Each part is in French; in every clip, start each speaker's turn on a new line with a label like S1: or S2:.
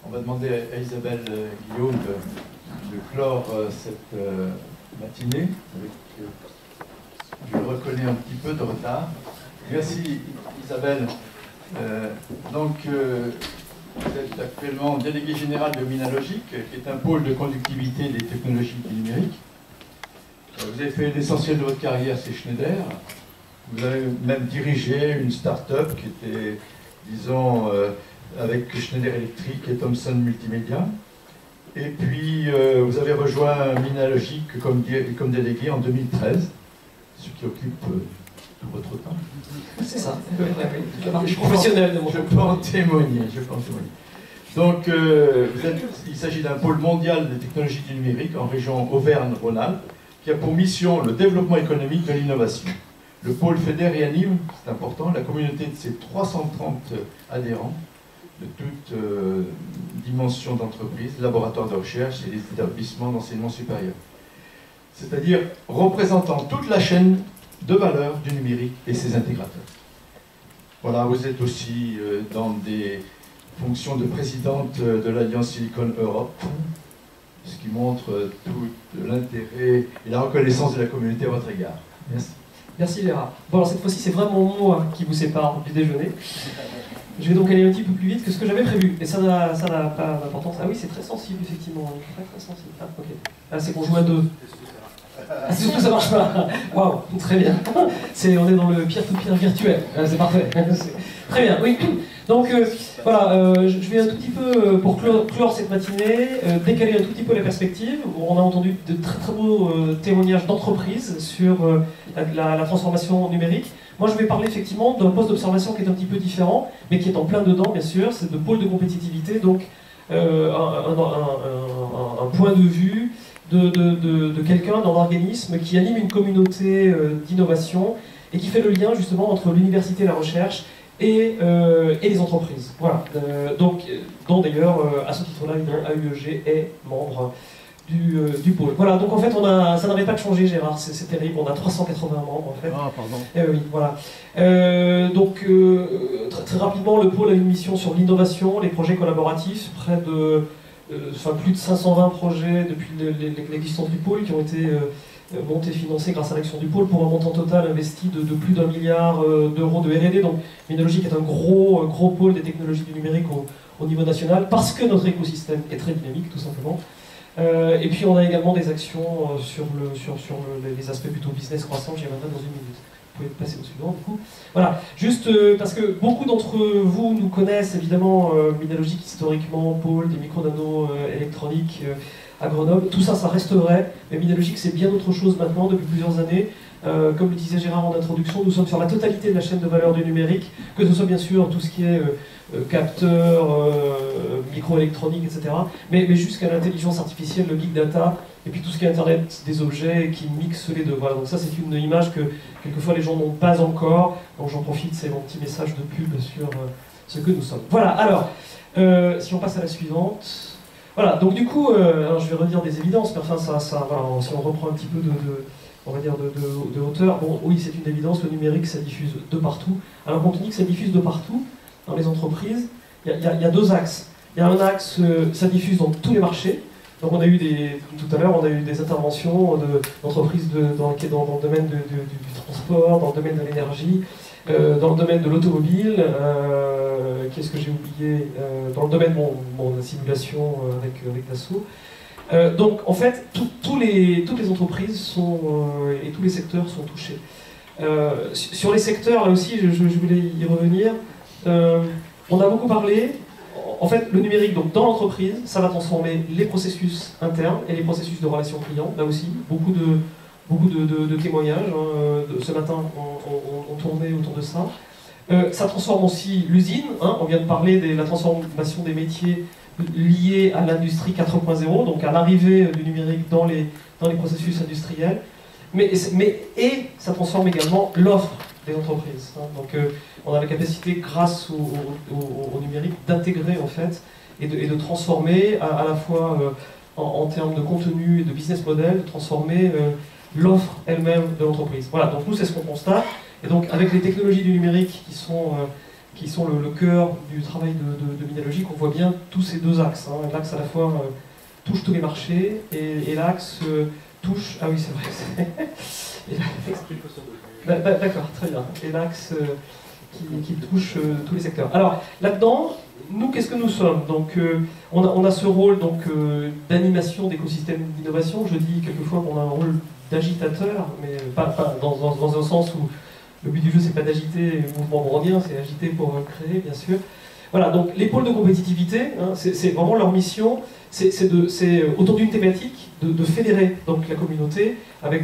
S1: On va demander à Isabelle Guillaume de clore cette matinée. Je reconnais un petit peu de retard. Merci Isabelle. Vous êtes actuellement délégué général de Minalogic, qui est un pôle de conductivité des technologies du numérique. Vous avez fait l'essentiel de votre carrière chez Schneider. Vous avez même dirigé une start-up qui était, disons, avec Schneider Electric et Thomson Multimédia. Et puis, vous avez rejoint Minalogic comme délégué en 2013, ce qui occupe tout votre temps.
S2: C'est ça. Je suis professionnel de mon
S1: Je peux en témoigner. Donc, il s'agit d'un pôle mondial des technologies du numérique en région Auvergne-Rhône-Alpes, qui a pour mission le développement économique de l'innovation. Le pôle fédère et anime, c'est important, la communauté de ses 330 adhérents, de toutes dimensions d'entreprise, laboratoires de recherche et des établissements d'enseignement supérieur. C'est-à-dire représentant toute la chaîne de valeur du numérique et ses intégrateurs. Voilà, vous êtes aussi dans des fonctions de présidente de l'Alliance Silicon Europe, ce qui montre tout l'intérêt et la reconnaissance de la communauté à votre égard. Merci.
S2: Merci Léa. Bon, alors cette fois-ci, c'est vraiment moi qui vous sépare du déjeuner. Je vais donc aller un petit peu plus vite que ce que j'avais prévu. Et ça n'a pas d'importance. Ah oui, c'est très sensible, effectivement. Très sensible. Ah, ok. Ah, c'est qu'on joue à deux. Ah, c'est surtout que ça marche pas. Waouh, très bien. On est dans le peer-to-peer virtuel. Ah, c'est parfait. Très bien, oui. Donc voilà, je vais un tout petit peu, pour clore cette matinée, décaler un tout petit peu la perspective. On a entendu de très beaux témoignages d'entreprises sur la transformation numérique. Moi, je vais parler effectivement d'un poste d'observation qui est un petit peu différent, mais qui est en plein dedans, bien sûr. C'est de pôle de compétitivité, donc un point de vue de quelqu'un, d'un organisme qui anime une communauté d'innovation et qui fait le lien justement entre l'université et la recherche et les entreprises. Voilà. Dont d'ailleurs, à ce titre-là, AUEG est membre du pôle. Voilà, donc en fait, ça n'avait pas changé, Gérard, c'est terrible, on a 380 membres en fait.
S1: Ah, pardon.
S2: Oui, voilà. Très rapidement, le pôle a une mission sur l'innovation, les projets collaboratifs, plus de 520 projets depuis l'existence du pôle qui ont été montés, financés grâce à l'action du pôle pour un montant total investi de plus d'1 milliard d'euros de R&D. Donc Minalogic est un gros pôle des technologies du numérique au niveau national parce que notre écosystème est très dynamique, tout simplement. Et puis on a également des actions sur les aspects plutôt business croissants, j'y reviendrai dans une minute. Vous pouvez passer au suivant du coup. Voilà, juste parce que beaucoup d'entre vous nous connaissent évidemment Minalogic historiquement, pôle des micro-nano électroniques à Grenoble, tout ça, ça reste vrai, mais Minalogic c'est bien autre chose maintenant depuis plusieurs années. Comme le disait Gérard en introduction, nous sommes sur la totalité de la chaîne de valeur du numérique, que ce soit bien sûr tout ce qui est capteurs, microélectronique, etc. Mais jusqu'à l'intelligence artificielle, le big data, et puis tout ce qui est Internet des objets qui mixent les deux. Voilà, donc ça c'est une image que quelquefois les gens n'ont pas encore, donc j'en profite, c'est mon petit message de pub sur ce que nous sommes. Voilà, alors, si on passe à la suivante. Voilà, donc du coup, alors je vais redire des évidences, mais enfin, voilà, si on reprend un petit peu on va dire de hauteur, bon, oui, c'est une évidence, le numérique, ça diffuse de partout. Alors quand on dit que ça diffuse de partout, dans les entreprises, il y a deux axes. Il y a un axe, ça diffuse dans tous les marchés. Donc on a eu tout à l'heure, on a eu des interventions d'entreprises dans le domaine du transport, dans le domaine de l'énergie, dans le domaine de l'automobile, qu'est-ce que j'ai oublié, dans le domaine de la simulation avec Dassault. Donc en fait, toutes les entreprises et tous les secteurs sont touchés. Sur les secteurs, là aussi, je voulais y revenir. On a beaucoup parlé. En fait, le numérique, donc dans l'entreprise, ça va transformer les processus internes et les processus de relations clients. Là aussi, beaucoup de témoignages. Ce matin, on tournait autour de ça. Ça transforme aussi l'usine. On vient de parler de la transformation des métiers liés à l'industrie 4.0, donc à l'arrivée du numérique dans les processus industriels. Mais ça transforme également l'offre des entreprises. Donc on a la capacité, grâce au numérique, d'intégrer en fait et de transformer à la fois en termes de contenu et de business model, de transformer l'offre elle-même de l'entreprise. Voilà, donc nous c'est ce qu'on constate. Et donc avec les technologies du numérique qui sont qui sont le cœur du travail de Minalogic, on voit bien tous ces deux axes. Hein. L'axe à la fois touche tous les marchés et l'axe touche... Ah oui, c'est vrai. D'accord, très bien. Et l'axe qui touche tous les secteurs. Alors, là-dedans, nous, qu'est-ce que nous sommes? Donc, on a ce rôle d'animation d'écosystème d'innovation. Je dis quelquefois qu'on a un rôle d'agitateur, mais pas dans un sens où le but du jeu, c'est pas d'agiter le mouvement brownien, c'est agiter pour créer, bien sûr. Voilà, donc les pôles de compétitivité, hein, c'est vraiment leur mission, c'est autour d'une thématique de fédérer donc, la communauté avec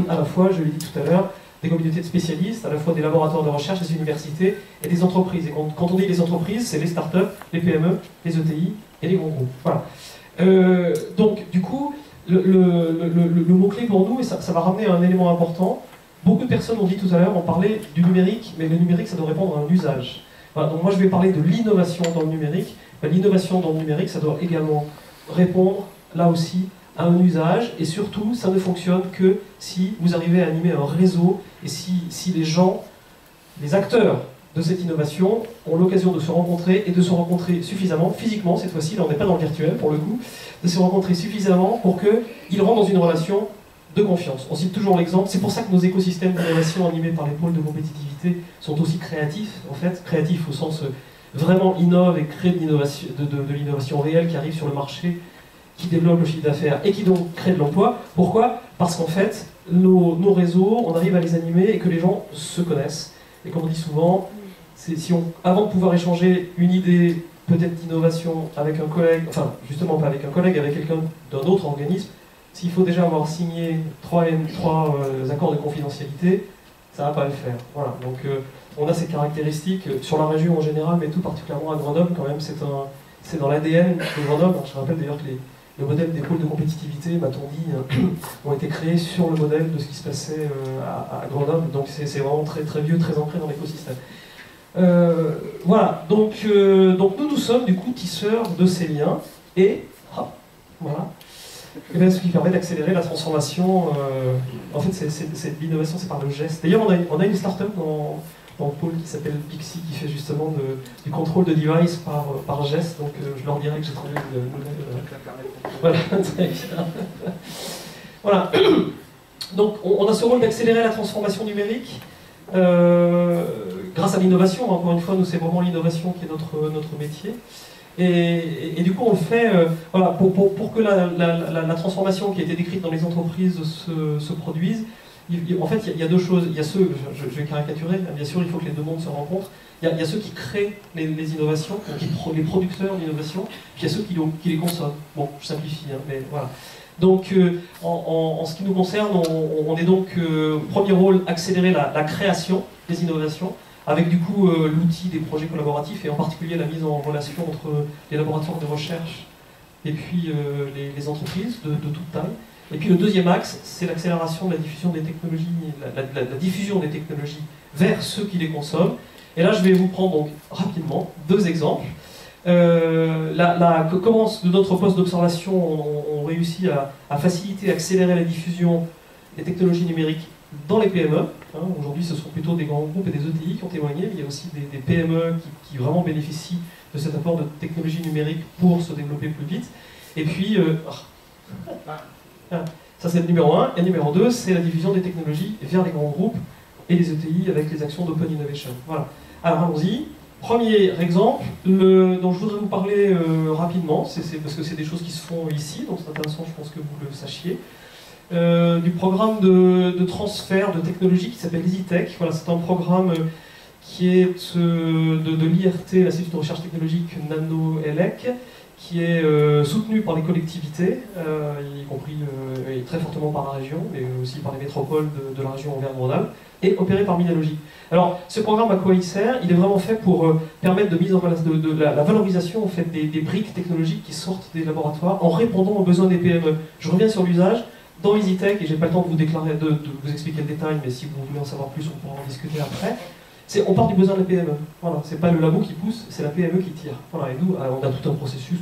S2: à la fois, je l'ai dit tout à l'heure, des communautés de spécialistes, à la fois des laboratoires de recherche, des universités et des entreprises. Et quand on dit les entreprises, c'est les startups, les PME, les ETI et les grands groupes. Voilà. Donc, du coup, le mot-clé pour nous, et ça va ramener à un élément important, beaucoup de personnes ont dit tout à l'heure, on parlait du numérique, mais le numérique, ça doit répondre à un usage. Voilà, donc moi, je vais parler de l'innovation dans le numérique. L'innovation dans le numérique, ça doit également répondre, là aussi, à un usage, et surtout, ça ne fonctionne que si vous arrivez à animer un réseau, et si les gens, les acteurs de cette innovation ont l'occasion de se rencontrer, et de se rencontrer suffisamment, physiquement cette fois-ci, là on n'est pas dans le virtuel pour le coup, de se rencontrer suffisamment pour qu'ils rentrent dans une relation de confiance. On cite toujours l'exemple, c'est pour ça que nos écosystèmes d'innovation animés par les pôles de compétitivité sont aussi créatifs, en fait, créatifs au sens vraiment innove et crée de l'innovation réelle qui arrive sur le marché, qui développe le chiffre d'affaires et qui donc crée de l'emploi. Pourquoi? Parce qu'en fait, nos réseaux, on arrive à les animer et que les gens se connaissent. Et comme on dit souvent, avant de pouvoir échanger une idée peut-être d'innovation avec un collègue, enfin justement pas avec un collègue, avec quelqu'un d'un autre organisme, s'il faut déjà avoir signé trois accords de confidentialité, ça ne va pas le faire. Voilà. Donc on a ces caractéristiques sur la région en général, mais tout particulièrement à Grenoble quand même, c'est dans l'ADN de Grenoble. Je rappelle d'ailleurs que le modèle des pôles de compétitivité, m'a-t-on dit, ont été créés sur le modèle de ce qui se passait à Grenoble, donc c'est vraiment très, très vieux, très ancré dans l'écosystème. Voilà, donc nous sommes du coup tisseurs de ces liens, et voilà. Et bien, ce qui permet d'accélérer la transformation. En fait, c'est l'innovation, c'est par le geste. D'ailleurs, on a une start-up dans le pôle qui s'appelle Pixie, qui fait justement du contrôle de device par geste. Donc, je leur dirai que j'ai trouvé une nouvelle. Voilà, très bien. Voilà. Donc, on a ce rôle d'accélérer la transformation numérique grâce à l'innovation. Encore une fois, nous, c'est vraiment l'innovation qui est notre métier. Et du coup, on le fait voilà, pour que la transformation qui a été décrite dans les entreprises se produise. En fait, il y a deux choses. Il y a ceux, je vais caricaturer, bien sûr, il faut que les deux mondes se rencontrent. Il y a ceux qui créent les innovations, donc les producteurs d'innovation, puis il y a ceux qui les consomment. Bon, je simplifie, hein, mais voilà. Donc, en ce qui nous concerne, on est donc, premier rôle, accélérer la création des innovations, avec du coup l'outil des projets collaboratifs, et en particulier la mise en relation entre les laboratoires de recherche et puis les entreprises de toute taille. Et puis le deuxième axe, c'est l'accélération de la diffusion des technologies, la diffusion des technologies vers ceux qui les consomment. Et là, je vais vous prendre donc rapidement deux exemples. Comment de notre poste d'observation on réussit à faciliter, accélérer la diffusion des technologies numériques dans les PME. Hein, aujourd'hui, ce sont plutôt des grands groupes et des ETI qui ont témoigné, mais il y a aussi des PME qui vraiment bénéficient de cet apport de technologie numérique pour se développer plus vite. Et puis, ça c'est le numéro 1. Et numéro 2, c'est la diffusion des technologies vers les grands groupes et les ETI avec les actions d'Open Innovation. Voilà. Alors allons-y. Premier exemple, dont je voudrais vous parler rapidement, parce que c'est des choses qui se font ici, donc c'est intéressant, je pense que vous le sachiez. Du programme de transfert de technologie qui s'appelle EasyTech. Voilà, c'est un programme qui est de l'IRT, l'Institut de recherche technologique Nano-ELEC, qui est soutenu par les collectivités, y compris et très fortement par la région, mais aussi par les métropoles de la région Auvergne-Rhône-Alpes, et opéré par Minalogic. Alors, ce programme, à quoi il sert? Il est vraiment fait pour permettre de mise en place de la valorisation en fait, des briques technologiques qui sortent des laboratoires en répondant aux besoins des PME. Je reviens sur l'usage. Dans EasyTech, et j'ai pas le temps de vous expliquer le détail, mais si vous voulez en savoir plus, on pourra en discuter après. On part du besoin de la PME. Voilà, c'est pas le labo qui pousse, c'est la PME qui tire. Voilà, et nous, on a tout un processus,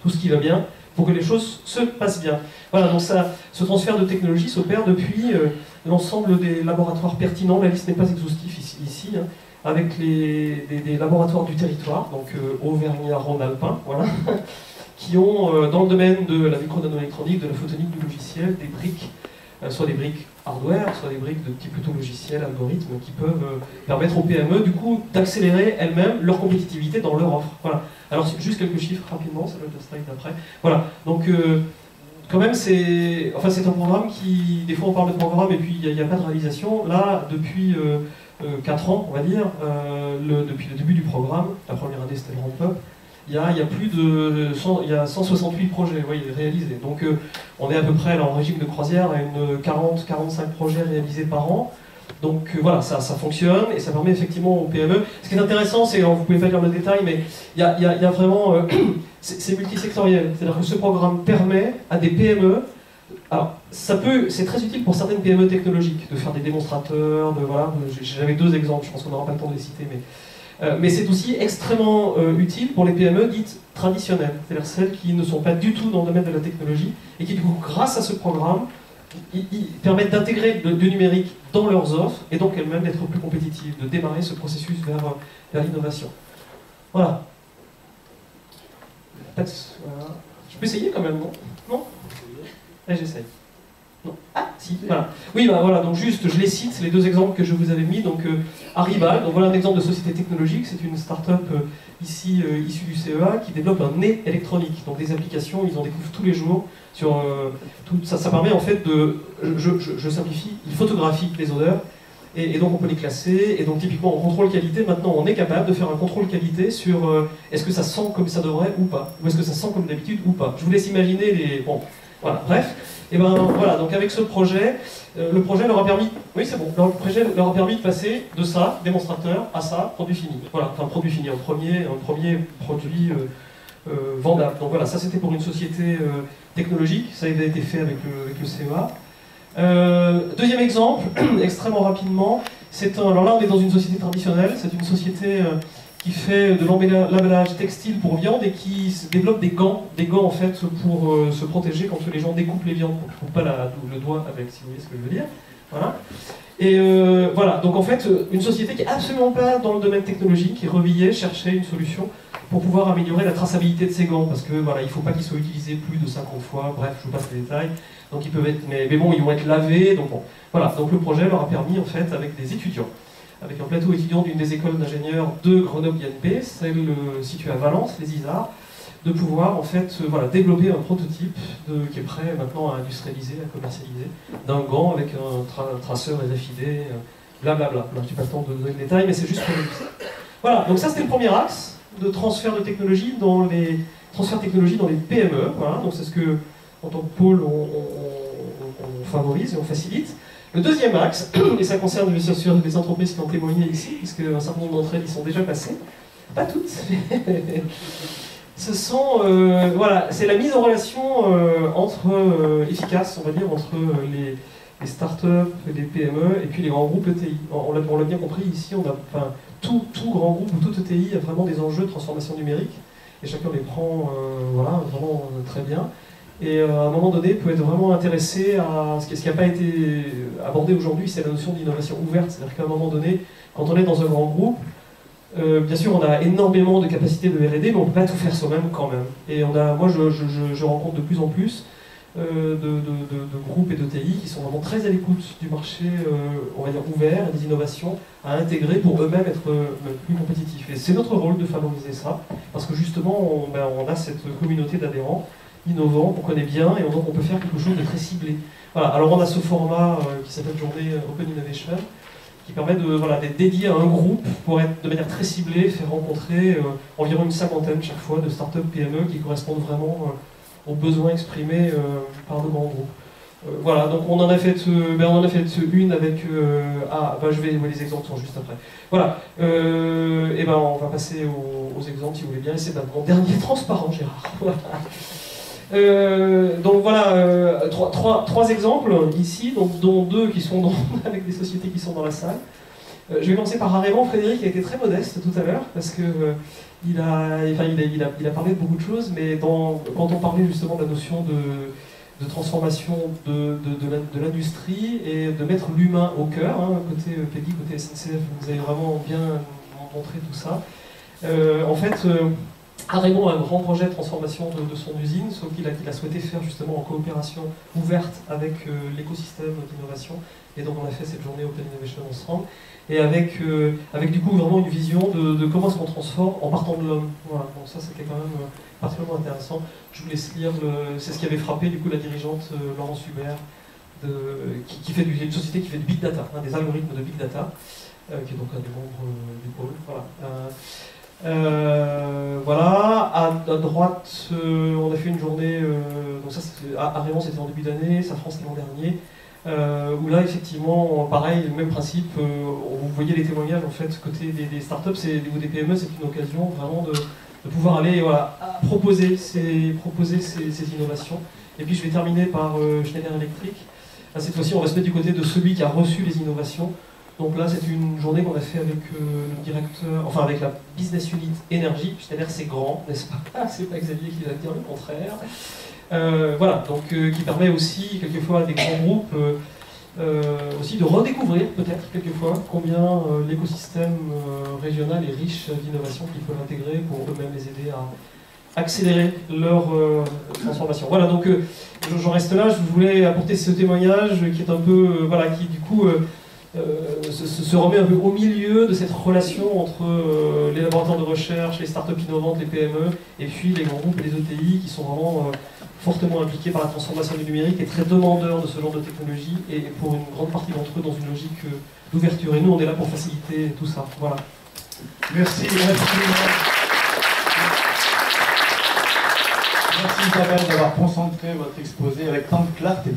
S2: tout ce qui va bien, pour que les choses se passent bien. Voilà, donc ce transfert de technologie s'opère depuis l'ensemble des laboratoires pertinents. La liste n'est pas exhaustive ici. Hein. avec des laboratoires du territoire, donc Auvergnat-Rhône-Alpin, voilà, qui ont, dans le domaine de la micro-nanoélectronique, de la photonique, du logiciel, des briques, soit des briques hardware, soit des briques de type plutôt logiciel, algorithme, qui peuvent permettre aux PME, du coup, d'accélérer elles-mêmes leur compétitivité dans leur offre. Voilà. Alors, juste quelques chiffres rapidement, ça va être le slide d'après. Voilà. Donc, quand même, c'est un programme qui, des fois on parle de programme et puis il n'y a pas de réalisation. Là, depuis 4 ans, on va dire, depuis le début du programme, la première année c'était le ramp-up, il y a plus de 168 projets réalisés. Donc on est à peu près là, en régime de croisière à une 40-45 projets réalisés par an. Donc voilà, ça fonctionne et ça permet effectivement aux PME. Ce qui est intéressant, c'est, vous pouvez pas lire le détail, mais il y a vraiment, c'est multisectoriel. C'est-à-dire que ce programme permet à des PME, alors c'est très utile pour certaines PME technologiques de faire des démonstrateurs, voilà, j'avais 2 exemples, je pense qu'on n'aura pas le temps de les citer, mais c'est aussi extrêmement utile pour les PME dites traditionnelles, c'est-à-dire celles qui ne sont pas du tout dans le domaine de la technologie et qui du coup, grâce à ce programme, ils permettent d'intégrer du numérique dans leurs offres et donc elles-mêmes d'être plus compétitives, de démarrer ce processus vers l'innovation. Voilà. Voilà. Je peux essayer quand même, non? Non? Là, j'essaye. Non. Ah, si, voilà. Oui, bah, voilà, donc juste, je les cite, les 2 exemples que je vous avais mis. Donc, Arrival, donc voilà un exemple de société technologique, c'est une start-up ici issue du CEA qui développe un nez électronique. Donc, des applications, ils en découvrent tous les jours. Sur, ça permet en fait de, je simplifie, il photographie les odeurs. Et donc on peut les classer, et donc typiquement en contrôle qualité, maintenant on est capable de faire un contrôle qualité sur est-ce que ça sent comme ça devrait ou pas, ou est-ce que ça sent comme d'habitude ou pas. Je vous laisse imaginer les... Bon, voilà, bref. Et ben voilà, donc avec ce projet, le projet leur a permis... Oui c'est bon, le projet leur a permis de passer de ça, démonstrateur, à ça, produit fini. Voilà, enfin produit fini, un premier produit vendable. Donc voilà, ça c'était pour une société technologique, ça avait été fait avec le CEA. Deuxième exemple, extrêmement rapidement, alors là on est dans une société traditionnelle, c'est une société qui fait de l'emballage textile pour viande et qui développe des gants en fait pour se protéger quand les gens découpent les viandes, pour ne pas le doigt avec, si vous voyez ce que je veux dire. Voilà. Et voilà, donc en fait, une société qui n'est absolument pas dans le domaine technologique, qui revillait, cherchait une solution pour pouvoir améliorer la traçabilité de ces gants, parce que voilà, il ne faut pas qu'ils soient utilisés plus de 50 fois, bref, je vous passe les détails. Donc ils peuvent être, mais bon, ils vont être lavés, donc bon. Voilà, donc le projet leur a permis en fait, avec des étudiants, avec un plateau étudiant d'une des écoles d'ingénieurs de Grenoble-INP, celle située à Valence, les ISAR, de pouvoir en fait voilà, développer un prototype qui est prêt maintenant à industrialiser, à commercialiser, d'un gant avec un traceur RFID, blablabla. Je n'ai pas le temps de donner le détail, mais c'est juste pour le dire. Voilà, donc ça c'était le premier axe de transfert de technologie dans les PME. Voilà, donc c'est ce que en tant que pôle on favorise et on facilite. Le deuxième axe, et ça concerne bien sûr les entreprises qui ont témoigné ici, puisque un certain nombre d'entre elles y sont déjà passées, pas toutes, ce sont, voilà, c'est la mise en relation efficace, on va dire, entre les startups, les PME et puis les grands groupes ETI. On l'a bien compris ici, tout grand groupe ou toute ETI a vraiment des enjeux de transformation numérique et chacun les prend voilà, vraiment très bien. Et à un moment donné, peut être vraiment intéressé à ce qui n'a pas été abordé aujourd'hui, c'est la notion d'innovation ouverte. C'est-à-dire qu'à un moment donné, quand on est dans un grand groupe, bien sûr, on a énormément de capacités de R&D, mais on ne peut pas tout faire soi-même quand même. Et moi, je rencontre de plus en plus de groupes et de TI qui sont vraiment très à l'écoute du marché, on va dire ouvert, et des innovations à intégrer pour eux-mêmes être plus compétitifs. Et c'est notre rôle de favoriser ça, parce que justement, on a cette communauté d'adhérents innovants qu'on connaît bien, et donc on peut faire quelque chose de très ciblé. Voilà. Alors on a ce format qui s'appelle Journée Open Innovation, qui permet d'être dédié à un groupe pour être de manière très ciblée, faire rencontrer environ une 50aine chaque fois de start-up PME qui correspondent vraiment aux besoins exprimés par de grands groupes. Voilà, donc on en a fait une avec... les exemples sont juste après. Voilà, on va passer aux exemples si vous voulez bien, et c'est mon dernier transparent, Gérard. Voilà. Donc voilà, trois exemples ici, dont 2 qui sont avec des sociétés qui sont dans la salle. Je vais commencer par Raymond. Frédéric a été très modeste tout à l'heure, parce que il a parlé de beaucoup de choses, mais quand on parlait justement de la notion transformation de l'industrie et de mettre l'humain au cœur. Côté PEGI, côté SNCF, vous avez vraiment bien montré tout ça. En fait, Raymond a un grand projet de transformation de son usine, sauf qu'il a souhaité faire justement en coopération ouverte avec l'écosystème d'innovation. Et donc on a fait cette journée Open Innovation ensemble. Et avec du coup vraiment une vision de comment est-ce qu'on transforme en partant de l'homme. Voilà, donc ça c'était quand même particulièrement intéressant. Je vous laisse lire, c'est ce qui avait frappé du coup la dirigeante Laurence Hubert, qui fait une société qui fait du big data, des algorithmes de big data, qui est donc un des membres du pôle. Voilà. Voilà, à droite, on a fait une journée, donc ça à Raymond c'était en début d'année, Safran c'était l'an dernier, où là effectivement, pareil, le même principe, vous voyez les témoignages en fait, côté des startups ou des PME, c'est une occasion vraiment de pouvoir aller proposer ces innovations. Et puis je vais terminer par Schneider Electric. Là, cette fois-ci on va se mettre du côté de celui qui a reçu les innovations. Donc là, c'est une journée qu'on a fait avec le directeur, enfin avec la business unit énergie. Schneider, c'est grand, n'est-ce pas? C'est pas Xavier qui va dire le contraire. Voilà, donc qui permet aussi quelquefois à des grands groupes aussi de redécouvrir peut-être quelquefois combien l'écosystème régional est riche d'innovations qu'ils peuvent intégrer pour eux-mêmes les aider à accélérer leur transformation. Voilà, donc j'en reste là. Je voulais apporter ce témoignage qui est un peu, voilà, qui du coup se remet un peu au milieu de cette relation entre les laboratoires de recherche, les startups innovantes, les PME, et puis les grands groupes et les ETI qui sont vraiment fortement impliqués par la transformation du numérique et très demandeurs de ce genre de technologie, et pour une grande partie d'entre eux dans une logique d'ouverture. Et nous, on est là pour faciliter tout ça. Voilà.
S1: Merci. Merci Isabelle d'avoir concentré votre exposé avec tant de clarté.